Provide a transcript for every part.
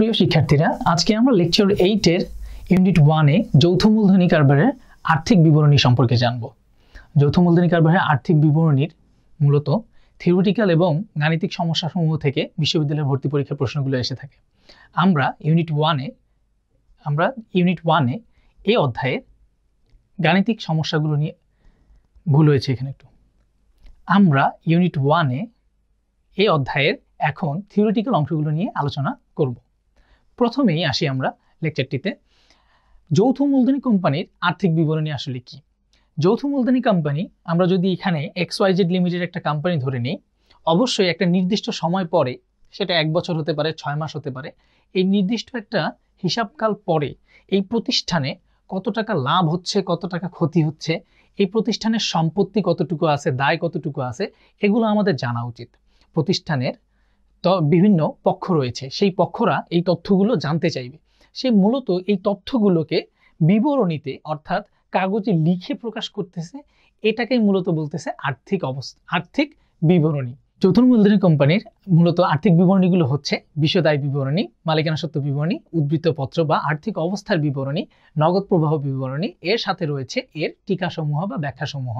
প্রিয় শিক্ষার্থীরা, আজকে আমরা লেকচার 8 এর ইউনিট 1 এ যৌথ মূলধনী কারবারের আর্থিক বিবরণী সম্পর্কে জানব। যৌথ মূলধনী কারবারের আর্থিক বিবরণীর মূলত থিওরিটিক্যাল এবং গাণিতিক সমস্যাসমূহ থেকে বিশ্ববিদ্যালয়ের ভর্তি পরীক্ষার প্রশ্নগুলো এসে থাকে। আমরা ইউনিট 1 এ এই অধ্যায়ের গাণিতিক সমস্যাগুলো নিয়ে ভুল হয়েছে এখানে একটু। আমরা ইউনিট 1 এ এই অধ্যায়ের এখন থিওরিটিক্যাল অংশগুলো নিয়ে আলোচনা করব। প্রথমেই আসি আমরা লেকচারটিতে। যৌথ মূলধনী কোম্পানির আর্থিক বিবরণী আসলে কি? যৌথ মূলধনী কোম্পানি, আমরা যদি এখানে XYZ লিমিটেড একটা কোম্পানি ধরে নিই, অবশ্যই একটা নির্দিষ্ট সময় পরে, সেটা 1 বছর হতে পারে, 6 মাস হতে পারে, এই নির্দিষ্ট একটা হিসাবকাল পরে এই প্রতিষ্ঠানে কত টাকা লাভ হচ্ছে, কত টাকা ক্ষতি হচ্ছে, এই প্রতিষ্ঠানের সম্পত্তি কতটুকু আছে, দায় কতটুকু আছে, এগুলো আমাদের জানা উচিত। প্রতিষ্ঠানের বিভিন্ন পক্ষ রয়েছে, সেই পক্ষরা এই তথ্যগুলো জানতে চাইবে। সে মূলত এই তথ্যগুলোকে বিবরণীতে অর্থাৎ কাগজে লিখে প্রকাশ করতেছে, এটাকেই মূলত বলতেছে আর্থিক বিবরণী। যৌথ মূলধনী কোম্পানির মূলত আর্থিক বিবরণীগুলো হচ্ছে বিশদ আয় বিবরণী, মালিকানা সত্ত্ব বিবরণী, উদ্ধৃতপত্র বা আর্থিক অবস্থার বিবরণী, নগদ প্রবাহ বিবরণী, এর সাথে রয়েছে এর টিকাসমূহ বা ব্যাখ্যাসমূহ।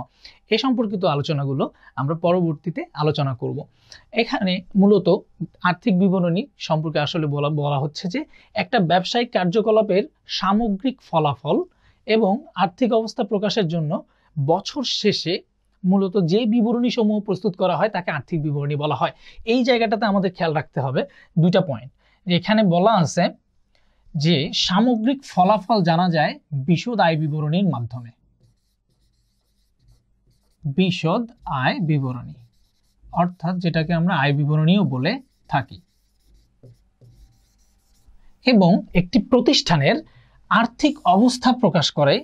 এ সম্পর্কিত আলোচনাগুলো আমরা পরবর্তীতে আলোচনা করব। এখানে মূলত আর্থিক বিবরণী সম্পর্কে আসলে বলা হচ্ছে যে একটা ব্যবসায়িক কার্যকলাপের সামগ্রিক ফলাফল এবং আর্থিক অবস্থা প্রকাশের জন্য বছর শেষে মূলত যে বিবরণী সমূহ প্রস্তুত করা হয় তাকে আর্থিক বিবরণী বলা হয়। এই জায়গাটাতে আমাদের খেয়াল রাখতে হবে দুইটা পয়েন্ট। এখানে বলা আছে যে সামগ্রিক ফলাফল জানা যায় বিশদ আয় বিবরণীর মাধ্যমে। বিশদ আয় বিবরণী অর্থাৎ যেটাকে আমরা আয় বিবরণীও বলে থাকি। এবং একটি প্রতিষ্ঠানের আর্থিক অবস্থা প্রকাশ করে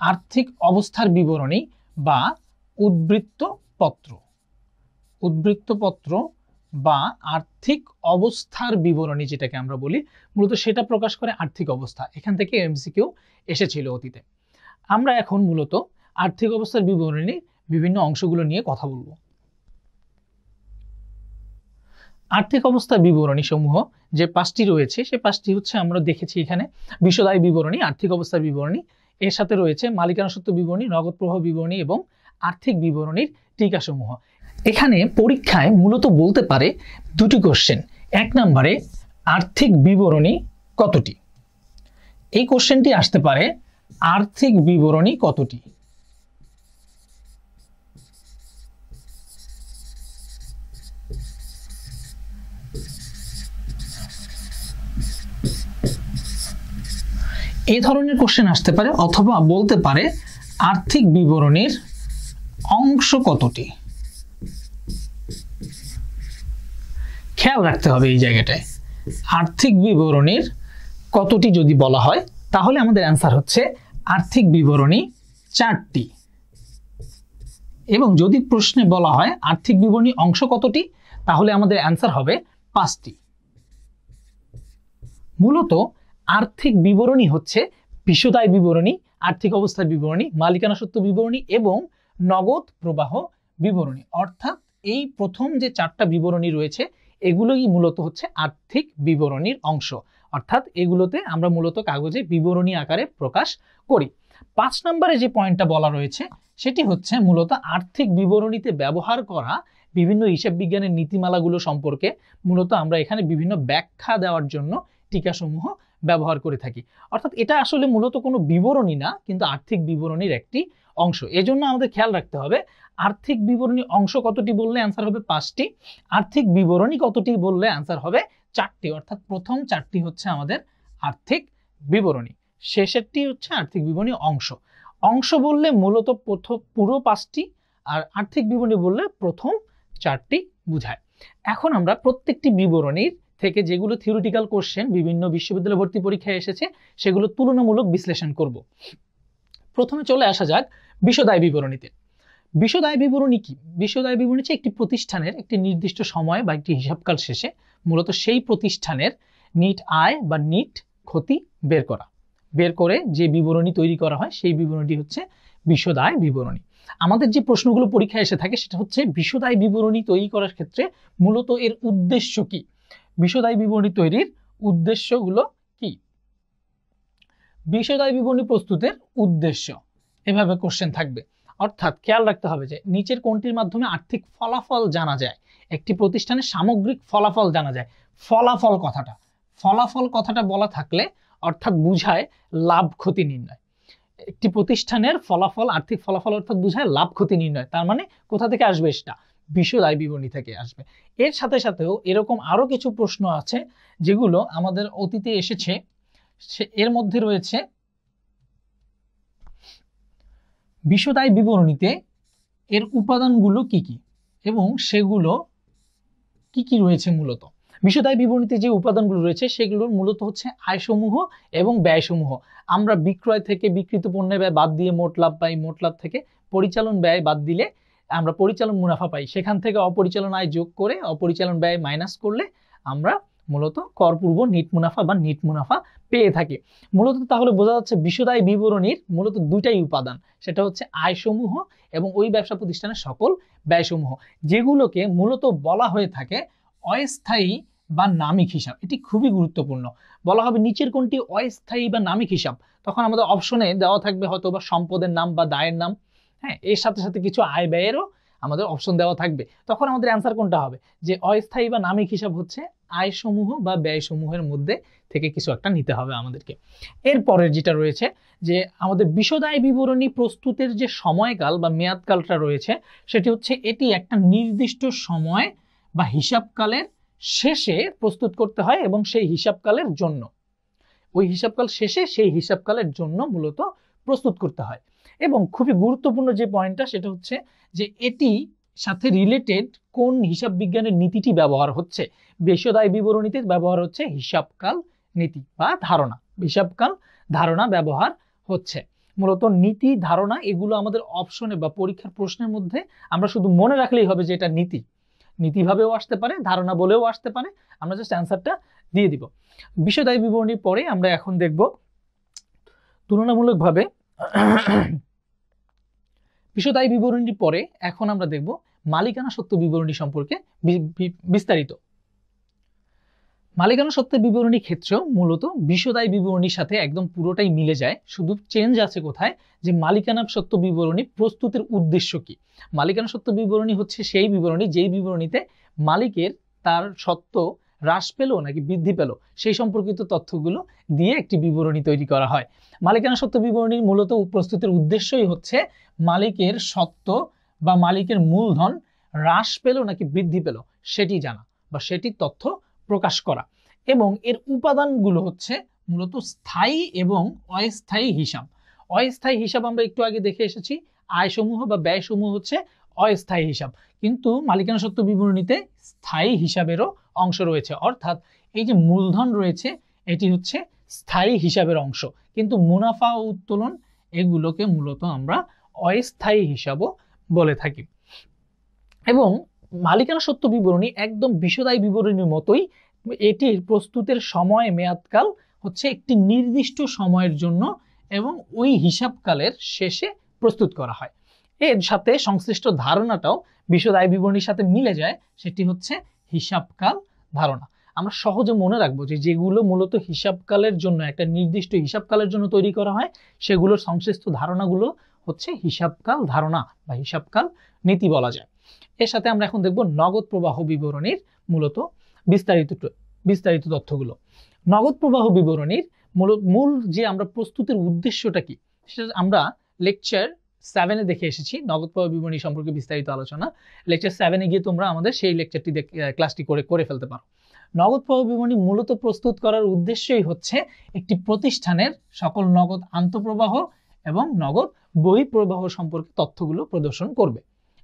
আর্থিক অবস্থার বিবরণী বা উদ্ধৃতপত্র বা আর্থিক অবস্থার বিবরণী যেটাকে আমরা বলি, মূলত সেটা প্রকাশ করে আর্থিক অবস্থা। এখান থেকে এমসিকিউ এসেছিল অতীতে। আমরা এখন মূলত আর্থিক অবস্থার বিবরণীর বিভিন্ন অংশগুলো নিয়ে কথা বলবো। আর্থিক অবস্থার বিবরণী সমূহ যে 5টি রয়েছে, সে 5টি হচ্ছে আমরা দেখেছি এখানে বিশদ আয় বিবরণী, আর্থিক অবস্থার বিবরণী, এর সাথে রয়েছে মালিকানা সত্ত্ব বিবরণী, নগদ প্রবাহ বিবরণী এবং আর্থিক বিবরণীর টিকাসমূহ। এখানে পরীক্ষায় মূলত বলতে পারে দুটি কোশ্চেন। 1 নম্বরে আর্থিক বিবরণী কতটি? এই কোশ্চেনটি আসতে পারে আর্থিক বিবরণী কতটি। এই ধরনের কোশ্চেন আসতে পারে, অথবা বলতে পারে আর্থিক বিবরণীর অংশ কতটি। খেয়াল রাখতে হবে এই জায়গাটায়, আর্থিক বিবরণীর কতটি যদি বলা হয় তাহলে আমাদের অ্যান্সার হচ্ছে আর্থিক বিবরণী 4টি। এবং যদি প্রশ্নে বলা হয় আর্থিক বিবরণী অংশ কতটি, তাহলে আমাদের অ্যান্সার হবে 5টি। মূলত আর্থিক বিবরণী হচ্ছে বিশদ আয় বিবরণী, আর্থিক অবস্থার বিবরণী, মালিকানা সত্ত্ব বিবরণী এবং নগদ প্রবাহ বিবরণী। অর্থাৎ এই প্রথম যে 4টা বিবরণী রয়েছে এগুলোই মূলত হচ্ছে আর্থিক বিবরণীর অংশ। অর্থাৎ এগুলোতে আমরা মূলত কাগজে বিবরণী আকারে প্রকাশ করি। 5 নম্বরে যে পয়েন্টটা বলা রয়েছে সেটি হচ্ছে মূলত আর্থিক বিবরণীতে ব্যবহার করা বিভিন্ন হিসাব বিজ্ঞানের নীতিমালাগুলো সম্পর্কে মূলত আমরা এখানে বিভিন্ন ব্যাখ্যা দেওয়ার জন্য টিকাসমূহ ব্যবহার করে থাকি। অর্থাৎ এটা আসলে মূলত কোনো বিবরণী না, কিন্তু আর্থিক বিবরণীর একটি অংশ। এজন্য আমাদের খেয়াল রাখতে হবে আর্থিক বিবরণী অংশ কতটি বললে অ্যান্সার হবে 5টি, আর্থিক বিবরণী কতটি বললে অ্যান্সার হবে 4টি। অর্থাৎ প্রথম 4টি হচ্ছে আমাদের আর্থিক বিবরণী, শেষেরটি হচ্ছে আর্থিক বিবরণী অংশ বললে মূলত পুরো 5টি, আর আর্থিক বিবরণী বললে প্রথম 4টি বোঝায়। এখন আমরা প্রত্যেকটি বিবরণীর থেকে যেগুলো থিওরিটিক্যাল কোশ্চেন বিভিন্ন বিশ্ববিদ্যালয় ভর্তি পরীক্ষায় এসেছে সেগুলো তুলনামূলক বিশ্লেষণ করব। প্রথমে চলে আসা যাক বিশদ আয় বিবরণীতে। বিশদ আয় বিবরণী কি? বিশদ আয় বিবরণী হচ্ছে একটি প্রতিষ্ঠানের একটি নির্দিষ্ট সময় বা একটি হিসাবকাল শেষে মূলত সেই প্রতিষ্ঠানের নিট আয় বা নিট ক্ষতি বের করে যে বিবরণী তৈরি করা হয় সেই বিবরণীটি হচ্ছে বিশদ আয় বিবরণী। আমাদের যে প্রশ্নগুলো পরীক্ষায় এসে থাকে সেটা হচ্ছে বিশদ আয় বিবরণী তৈরি করার ক্ষেত্রে মূলত এর উদ্দেশ্য কি। বিশদ আয় বিবরণী তৈরির উদ্দেশ্যগুলো কি? বিষয় দায় বিবরণী প্রস্তুতের উদ্দেশ্য, এভাবে কোশ্চেন থাকবে। অর্থাৎ খেয়াল রাখতে হবে যে নিচের কোনটির মাধ্যমে আর্থিক ফলাফল জানা যায়? একটি প্রতিষ্ঠানের সামগ্রিক ফলাফল জানা যায়। ফলাফল কথাটা বলা থাকলে অর্থাৎ বুঝায় লাভ ক্ষতি নির্ণয়। একটি প্রতিষ্ঠানের ফলাফল, আর্থিক ফলাফল অর্থাৎ বুঝায় লাভ ক্ষতি নির্ণয়। তার মানে কোথা থেকে আসবে? সেটা বিষয় দায় বিবরণী থেকে আসবে। এর সাথে সাথেও এরকম আরো কিছু প্রশ্ন আছে যেগুলো আমাদের অতীতে এসেছে। এর মধ্যে রয়েছে বিষয় দায় বিবরণীতে এর উপাদানগুলো কি কি এবং সেগুলো কি কি রয়েছে। মূলত বিষয় দায় বিবরণীতে যে উপাদানগুলো রয়েছে সেগুলোর মূলত হচ্ছে আয়সমূহ এবং ব্যয়সমূহ। আমরা বিক্রয় থেকে বিক্রিত পণ্যের ব্যয় বাদ দিয়ে মোট লাভ পাই, মোট লাভ থেকে পরিচালন ব্যয় বাদ দিলে আমরা পরিচালন মুনাফা পাই, সেখান থেকে অপরিচালন আয় যোগ করে অপরিচালন ব্যয় মাইনাস করলে আমরা মূলত করপূর্ব নিট মুনাফা বা নিট মুনাফা পেয়ে থাকি। মূলত তাহলে বোঝা যাচ্ছে বিষয় দায় বিবরণীর মূলত দুইটাই উপাদান, সেটা হচ্ছে আয়সমূহ এবং ওই ব্যবসা প্রতিষ্ঠানের সকল ব্যয়সমূহ, যেগুলোকে মূলত বলা হয়ে থাকে অস্থায়ী বা নামিক হিসাব। এটি খুবই গুরুত্বপূর্ণ। বলা হবে নিচের কোনটি অস্থায়ী বা নামিক হিসাব, তখন আমাদের অপশনে দেওয়া থাকবে হয়তো বা সম্পদের নাম বা দায়ের নাম, হ্যাঁ, এর সাথে সাথে কিছু আয় ব্যয়েরও আমাদের অপশন দেওয়া থাকবে। তখন আমাদের অ্যান্সার কোনটা হবে? যে অস্থায়ী বা নামিক হিসাব হচ্ছে আয়সমূহ বা ব্যয়সমূহের মধ্যে থেকে কিছু একটা নিতে হবে আমাদেরকে। এরপরের যেটা রয়েছে যে আমাদের বিষয় দায় বিবরণী প্রস্তুতের যে সময়কাল বা মেয়াদকালটা রয়েছে সেটি হচ্ছে এটি একটা নির্দিষ্ট সময় বা হিসাবকালের শেষে প্রস্তুত করতে হয় এবং সেই হিসাবকালের জন্য, ওই হিসাবকাল শেষে সেই হিসাবকালের জন্য মূলত প্রস্তুত করতে হয়। এবং খুবই গুরুত্বপূর্ণ যে পয়েন্টটা সেটা হচ্ছে যে এটি সাথে রিলেটেড কোন হিসাব বিজ্ঞানের নীতিটি ব্যবহার হচ্ছে। বিষয় দায় বিবরণীতে ব্যবহার হচ্ছে হিসাবকাল নীতি বা ধারণা, হিসাবকাল ধারণা ব্যবহার হচ্ছে। মূলত নীতি ধারণা এগুলো আমাদের অপশনে বা পরীক্ষার প্রশ্নের মধ্যে আমরা শুধু মনে রাখলেই হবে যে এটা নীতি, নীতিভাবেও আসতে পারে, ধারণা বলেও আসতে পারে, আমরা জাস্ট অ্যান্সারটা দিয়ে দিব। বিষয় দায় বিবরণীর পরে আমরা এখন দেখব তুলনামূলকভাবে বিষয় দায় বিবরণীর পরে এখন আমরা দেখব মালিকানা সত্ত্ব বিবরণী সম্পর্কে বিস্তারিত। মালিকানা সত্ত্বের বিবরণী ক্ষেত্রেও মূলত বিষয় দায় বিবরণীর সাথে একদম পুরোটাই মিলে যায়, শুধু চেঞ্জ আছে কোথায়, যে মালিকানা সত্ত্ব বিবরণী প্রস্তুতের উদ্দেশ্য কি। মালিকানা সত্ত্ব বিবরণী হচ্ছে সেই বিবরণী যেই বিবরণীতে মালিকের তার সত্ত্ব হ্রাস পেল নাকি বৃদ্ধি পেল সেই সম্পর্কিত তথ্যগুলো দিয়ে একটি বিবরণী তৈরি করা হয়। মালিকানা সত্ত্ব বিবরণীর মূলত প্রস্তুতের উদ্দেশ্যই হচ্ছে মালিকের সত্ত্ব বা মালিকের মূলধন হ্রাস পেল নাকি বৃদ্ধি পেল সেটি জানা বা সেটির তথ্য প্রকাশ করা। এবং এর উপাদানগুলো হচ্ছে মূলত স্থায়ী এবং অস্থায়ী হিসাব। অস্থায়ী হিসাব আমরা একটু আগে দেখে এসেছি, আয়সমূহ বা ব্যয়সমূহ হচ্ছে অস্থায়ী হিসাব, কিন্তু মালিকানা সত্ত্ব বিবরণীতে স্থায়ী হিসাবেরও অংশ রয়েছে। অর্থাৎ এই যে মূলধন রয়েছে এটি হচ্ছে স্থায়ী হিসাবের অংশ, কিন্তু মুনাফা ও উত্তোলন এগুলোকে মূলত আমরা অস্থায়ী হিসাবও বলে থাকি। এবং মালিকানা সত্ত্ব বিবরণী একদম বিষয় দায় বিবরণীর মতোই, এটির প্রস্তুতের সময় মেয়াদকাল হচ্ছে একটি নির্দিষ্ট সময়ের জন্য এবং ওই হিসাবকালের শেষে প্রস্তুত করা হয়। এর সাথে সংশ্লিষ্ট ধারণাটাও বিষয় দায় বিবরণীর সাথে মিলে যায়, সেটি হচ্ছে হিসাবকাল ধারণা। আমরা সহজে মনে রাখবো যে যেগুলো মূলত হিসাবকালের জন্য একটা নির্দিষ্ট হিসাবকালের জন্য তৈরি করা হয় সেগুলোর সংশ্লিষ্ট ধারণাগুলো হচ্ছে হিসাবকাল ধারণা বা হিসাবকাল নীতি বলা যায়। এর সাথে আমরা এখন দেখব নগদ প্রবাহ বিবরণীর মূলত বিস্তারিত তথ্যগুলো। নগদ প্রবাহ বিবরণীর মূল যে আমরা প্রস্তুতের উদ্দেশ্যটা কি সেটা আমরা লেকচার 7-এ দেখে এসেছি। নগদ প্রবাহ বিবরণী সম্পর্কে বিস্তারিত আলোচনা লেকচার 7-এ গিয়ে তোমরা আমাদের সেই লেকচারটি ক্লাসটি করে ফেলতে পারো। নগদ প্রবাহ বিবরণী মূলত প্রস্তুত করার উদ্দেশ্যই হচ্ছে একটি প্রতিষ্ঠানের সকল নগদ আন্তঃপ্রবাহ এবং নগদ বহিঃপ্রবাহ সম্পর্কে তথ্যগুলো প্রদর্শন করবে।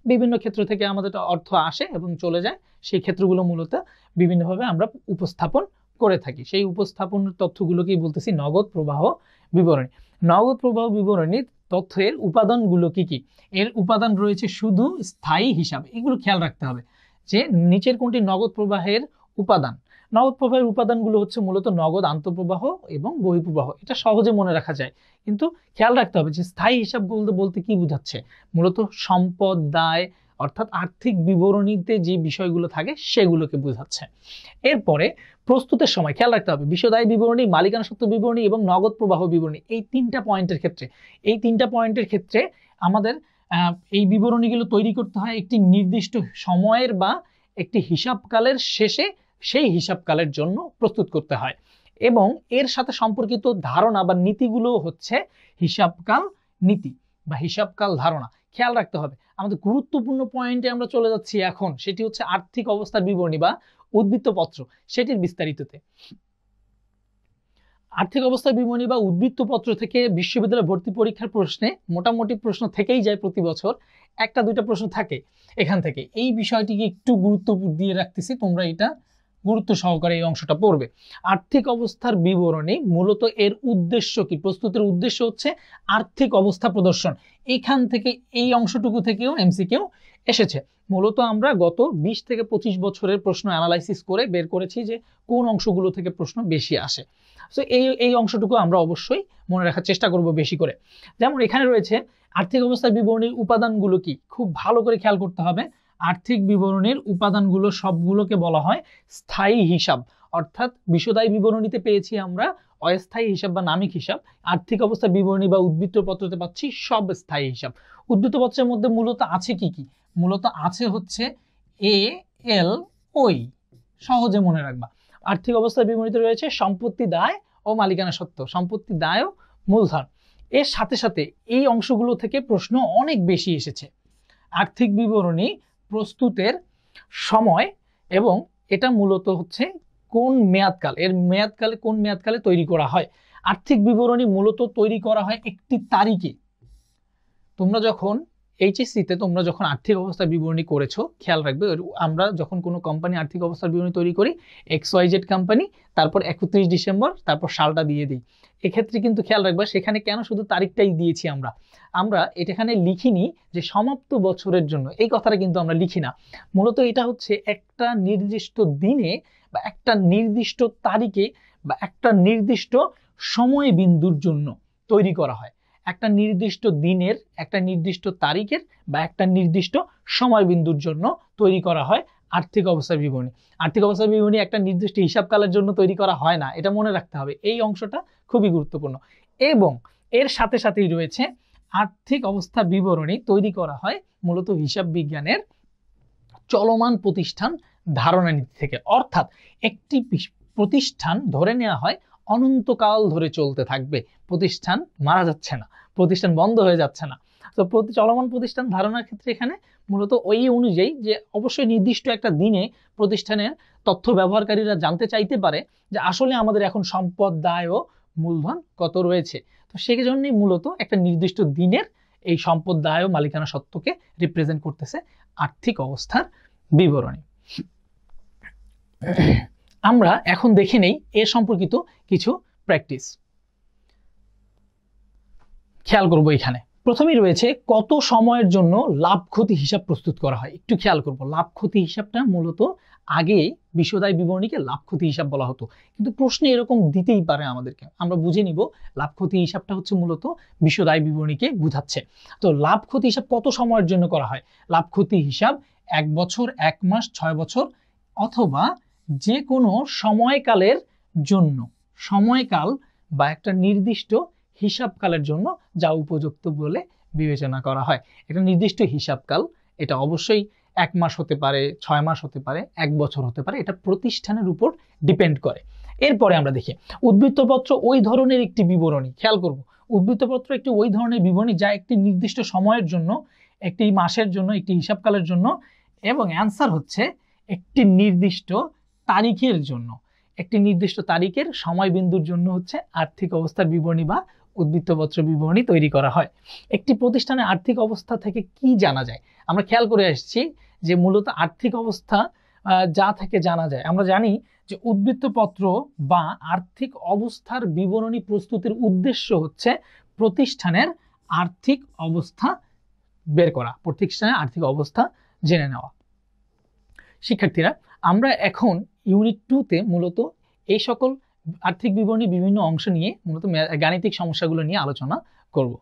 বিভিন্ন ক্ষেত্র থেকে আমাদের অর্থ আসে এবং চলে যায়, সেই ক্ষেত্রগুলো মূলত বিভিন্নভাবে আমরা উপস্থাপন করে থাকি। সেই উপস্থাপনের তথ্যগুলোকেই বলতেছি নগদ প্রবাহ বিবরণী। নগদ প্রবাহ বিবরণীর তথ্যের উপাদানগুলো কি কি? এর উপাদান রয়েছে শুধু স্থায়ী হিসাব, এগুলো খেয়াল রাখতে হবে যে নিচের কোনটি নগদ প্রবাহের উপাদান। নগদ প্রবাহের উপাদানগুলো হচ্ছে মূলত নগদ আন্তঃপ্রবাহ এবং বহিঃপ্রবাহ। এটা সহজে মনে রাখা যায়, কিন্তু খেয়াল রাখতে হবে যে স্থায়ী হিসাবগুলো বলতে কি বোঝাচ্ছে। মূলত সম্পদ, দায় অর্থাৎ আর্থিক বিবরণীতে যে বিষয়গুলো থাকে সেগুলোকে বোঝাচ্ছে। এরপরে প্রস্তুতের সময় খেয়াল রাখতে হবে বিষয়দায়ী বিবরণী, মালিকানা সত্ত্ব বিবরণী এবং নগদ প্রবাহ বিবরণী, এই তিনটা পয়েন্টের ক্ষেত্রে আমাদের এই বিবরণীগুলো তৈরি করতে হয় একটি নির্দিষ্ট সময়ের বা একটি হিসাবকালের শেষে, সেই হিসাবকালের জন্য প্রস্তুত করতে হয়। এবং এর সাথে সম্পর্কিত ধারণা বা নীতিগুলো হচ্ছে হিসাবকাল নীতি বা হিসাবকাল ধারণা। খেয়াল রাখতে হবে। আমাদের গুরুত্বপূর্ণ পয়েন্টে আমরা চলে যাচ্ছি এখন, সেটি হচ্ছে আর্থিক অবস্থার বিবরণী বা উদ্বৃত্তপত্র, সেটির বিস্তারিততে। আর্থিক অবস্থার বিবরণী বা উদ্বৃত্তপত্র থেকে বিশ্ববিদ্যালয় ভর্তি পরীক্ষার প্রশ্নে মোটামুটি প্রশ্ন থেকেই যায়, প্রতি বছর একটা দুইটা প্রশ্ন থাকে এখান থেকে। এই বিষয়টিকে একটু গুরুত্ব দিয়ে রাখতেছি, তোমরা এটা গুরুত্ব সহকারে এই অংশটা পড়বে। আর্থিক অবস্থার বিবরণী মূলত এর উদ্দেশ্য কি? প্রস্তুতের উদ্দেশ্য হচ্ছে আর্থিক অবস্থা প্রদর্শন। এখান থেকে এই অংশটুকু থেকেও এমসিকিউ এসেছে। মূলত আমরা গত 20 থেকে 25 বছরের প্রশ্ন অ্যানালাইসিস করে বের করেছি যে কোন অংশগুলো থেকে প্রশ্ন বেশি আসে। সো এই অংশটুকু আমরা অবশ্যই মনে রাখার চেষ্টা করব বেশি করে। যেমন এখানে রয়েছে আর্থিক অবস্থার বিবরণীর উপাদানগুলো কি, খুব ভালো করে খেয়াল করতে হবে। আর্থিক বিবরণীর উপাদানগুলো সবগুলোকে বলা হয় স্থায়ী হিসাব, অর্থাৎ বিষয়দায়ী বিবরণীতে পেয়েছি আমরা অস্থায়ী হিসাব বা নামিক হিসাব, আর্থিক অবস্থা বিবরণী বা উদ্বৃত্তপত্রতে পাচ্ছি সব স্থায়ী হিসাব। উদ্বৃত্তপত্রের মধ্যে মূলত আছে কি কি? মূলত আছে হচ্ছে এ এল ওই, সহজে মনে রাখবা। আর্থিক অবস্থার বিবরণীতে রয়েছে সম্পত্তি দায় ও মালিকানা সত্ত্ব, সম্পত্তি দায় ও মূলধন। এর সাথে সাথে এই অংশগুলো থেকে প্রশ্ন অনেক বেশি এসেছে। আর্থিক বিবরণী প্রস্তুতের সময় এবং এটা মূলত হচ্ছে কোন মেয়াদকাল, এর মেয়াদকালে কোন মেয়াদকালে তৈরি করা হয়। আর্থিক বিবরণী মূলত তৈরি করা হয় একটি তারিখে। তোমরা যখন এইচএসসিতে তোমরা যখন আর্থিক অবস্থার বিবরণী করেছো, খেয়াল রাখবে আমরা যখন কোনো কোম্পানি আর্থিক অবস্থার বিবরণী তৈরি করি, XYZ কোম্পানি, তারপর 31 ডিসেম্বর, তারপর সালটা দিয়ে দিই। এক্ষেত্রে কিন্তু খেয়াল রাখবা সেখানে কেন শুধু তারিখটাই দিয়েছি আমরা এখানে লিখিনি যে সমাপ্ত বছরের জন্য, এই কথাটা কিন্তু আমরা লিখি না। মূলত এটা হচ্ছে একটা নির্দিষ্ট দিনে বা একটা নির্দিষ্ট তারিখে বা একটা নির্দিষ্ট সময় বিন্দুর জন্য তৈরি করা হয়। একটা নির্দিষ্ট দিনের, একটা নির্দিষ্ট তারিখের বা একটা নির্দিষ্ট সময় বিন্দুর জন্য তৈরি করা হয় আর্থিক অবস্থার বিবরণী। আর্থিক অবস্থার বিবরণী একটা নির্দিষ্ট হিসাবকালের জন্য তৈরি করা হয় না, এটা মনে রাখতে হবে। এই অংশটা খুবই গুরুত্বপূর্ণ। এবং এর সাথে সাথেই রয়েছে আর্থিক অবস্থার বিবরণী তৈরি করা হয় মূলত হিসাব বিজ্ঞানের চলমান প্রতিষ্ঠান ধারণা নীতি থেকে। অর্থাৎ একটি প্রতিষ্ঠান ধরে নেওয়া হয় অনন্তকাল ধরে চলতে থাকবে, প্রতিষ্ঠান মারা যাচ্ছে না, প্রতিষ্ঠান বন্ধ হয়ে যাচ্ছে না। তো চলমান প্রতিষ্ঠান ধারণার ক্ষেত্রে এখানে মূলত ওই অনুযায়ী যে অবশ্যই নির্দিষ্ট একটা দিনে প্রতিষ্ঠানের তথ্য ব্যবহারকারীরা জানতে চাইতে পারে যে আসলে আমাদের এখন সম্পদ, দায় ও মূলধন কত রয়েছে। তো সেই জন্যই মূলত একটা নির্দিষ্ট দিনের এই সম্পদ, দায় ও মালিকানা সত্ত্বকে রিপ্রেজেন্ট করতেছে আর্থিক অবস্থার বিবরণী। আমরা এখন দেখে নেই এ সম্পর্কিত কিছু প্র্যাকটিস। খেয়াল করব এখানে প্রথমেই রয়েছে কত সময়ের জন্য লাভ ক্ষতি হিসাব প্রস্তুত করা হয়। একটু খেয়াল করব, লাভ ক্ষতি হিসাবটা মূলত আগে বিষয়দায়ী বিবরণীকে লাভ ক্ষতি হিসাব বলা হতো, কিন্তু প্রশ্নে এরকম দিতেই পারে আমাদেরকে। আমরা বুঝে নিব লাভ ক্ষতি হিসাবটা হচ্ছে মূলত বিষয়দায়ী বিবরণীকে বোঝাচ্ছে। তো লাভ ক্ষতি হিসাব কত সময়ের জন্য করা হয়? লাভ ক্ষতি হিসাব 1 বছর, 1 মাস, 6 বছর অথবা যে কোনো সময়কালের জন্য, সময়কাল বা একটা নির্দিষ্ট হিসাবকালের জন্য যা উপযুক্ত বলে বিবেচনা করা হয়। এটা নির্দিষ্ট হিসাবকাল, এটা অবশ্যই 1 মাস হতে পারে, 6 মাস হতে পারে, 1 বছর হতে পারে, এটা প্রতিষ্ঠানের উপর ডিপেন্ড করে। এরপরে আমরা দেখি উদ্বৃত্তপত্র ওই ধরনের একটি বিবরণী। খেয়াল করব, উদ্বৃত্তপত্র একটি ওই ধরনের বিবরণী যা একটি নির্দিষ্ট সময়ের জন্য, একটি মাসের জন্য, একটি হিসাবকালের জন্য, এবং অ্যান্সার হচ্ছে একটি নির্দিষ্ট তারিখের জন্য, একটি নির্দিষ্ট তারিখের সময় বিন্দুর জন্য হচ্ছে আর্থিক অবস্থার বিবরণী বা উদ্বৃত্তপত্র বিবরণী তৈরি করা হয়। একটি প্রতিষ্ঠানের আর্থিক অবস্থা থেকে কি জানা যায়? আমরা খেয়াল করে আসছি যে মূলত আর্থিক অবস্থা যা থেকে জানা যায়, আমরা জানি যে উদ্বৃত্তপত্র বা আর্থিক অবস্থার বিবরণী প্রস্তুতির উদ্দেশ্য হচ্ছে প্রতিষ্ঠানের আর্থিক অবস্থা বের করা, প্রতিষ্ঠানের আর্থিক অবস্থা জেনে নেওয়া। শিক্ষার্থীরা, আমরা এখন ইউনিট 2তে মূলত এই সকল আর্থিক বিবরণী বিভিন্ন অংশ নিয়ে মূলত গাণিতিক সমস্যাগুলো নিয়ে আলোচনা করব।